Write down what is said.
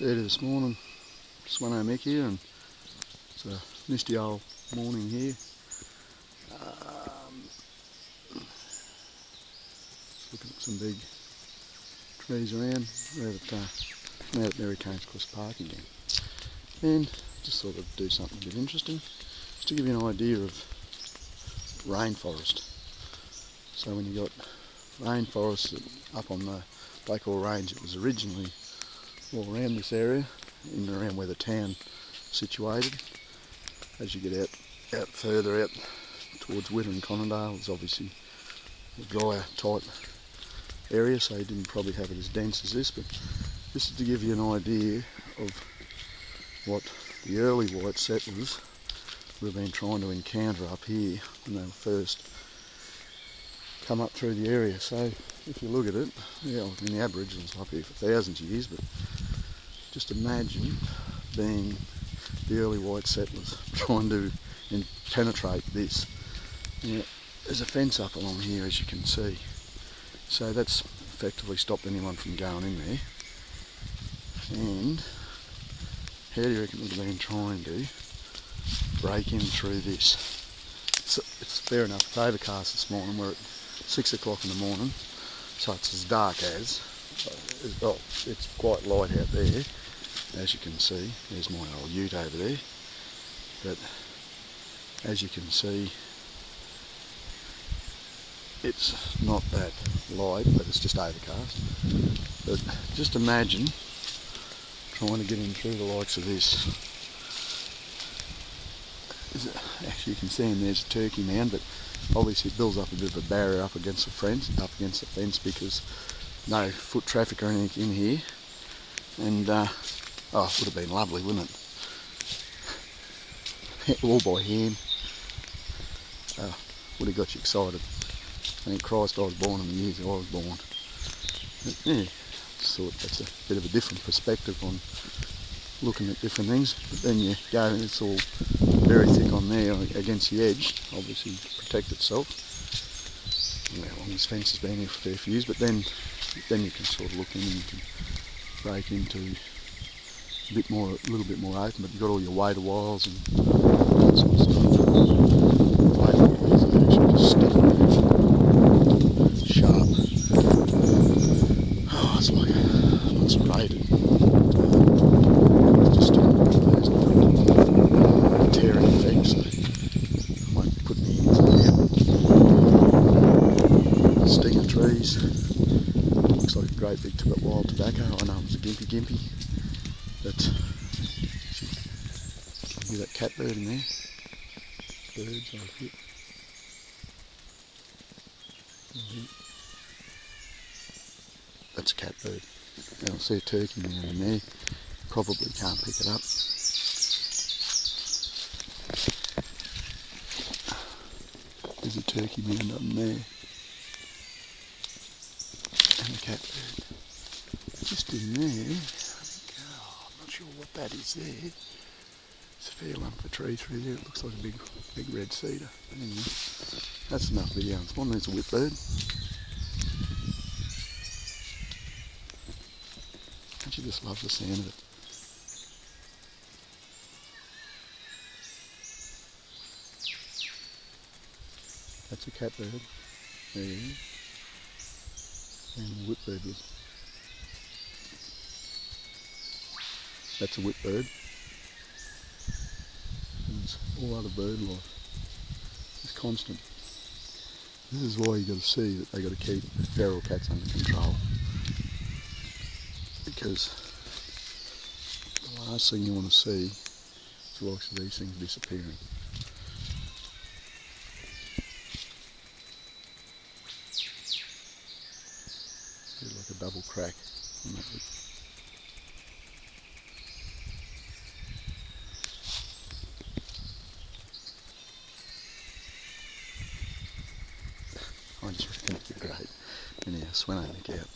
Just early this morning, Sveno Mick here, and it's a misty old morning here. Looking at some big trees around. We're at Marycaincross Park again, and just thought I'd do something a bit interesting, just to give you an idea of rainforest. So when you got rainforest up on the Blackall Range, it was originally all around this area, in and around where the town is situated. As you get out further out towards Witter and Conondale, it's obviously a drier type area, so you didn't probably have it as dense as this, but this is to give you an idea of what the early white settlers would have been trying to encounter up here when they first come up through the area. So if you look at it, yeah, I mean, the Aboriginals are up here for thousands of years, but just imagine being the early white settlers trying to penetrate this. Now, there's a fence up along here, as you can see, so that's effectively stopped anyone from going in there. And how do you reckon we've been trying to break in through this? So it's fair enough, it's overcast this morning. We're at 6 o'clock in the morning, so it's as dark as, well, it's quite light out there, as you can see. There's my old ute over there, but as you can see, it's not that light, but it's just overcast. But just imagine trying to get in through the likes of this. Actually, you can see in there's a turkey mound, but obviously it builds up a bit of a barrier up against the fence, because no foot traffic or anything in here. And oh, it would have been lovely, wouldn't it? All by hand. Would have got you excited. Thank Christ I was born in the years I was born. But yeah, just thought that's a bit of a different perspective on looking at different things. But then you go, and it's all very thick on there against the edge, obviously to protect itself. Well, this fence has been here for a fair few years, but then you can sort of look in and you can break into a little bit more open, but you've got all your wader wires and that sort of stuff. Wader wires are actually just sticking there, sharp. Oh, it's like it's raided. It's just tearing effect, so I won't put my hands in there. Sting of trees. Looks like a great big wild tobacco. I know it's a gimpy, but you can hear that catbird in there. Birds over here. That's a catbird. And I see a turkey mound in there. Probably can't pick it up. There's a turkey mound up in there. And a catbird. Just in there, I'm not sure what that is there. It's a fair lump of tree through there. It looks like a big red cedar. But anyway, that's enough video. It's one, there's a whipbird. Don't you just love the sound of it? That's a catbird. There he is. And the whipbird was. That's a whipbird. There's all other bird life. It's constant. This is why you got to see that they got to keep feral cats under control, because the last thing you want to see is the likes of these things disappearing. It's like a double crack on that whip. I just reckon it'd be great. Anyhow, Sveno Mick out.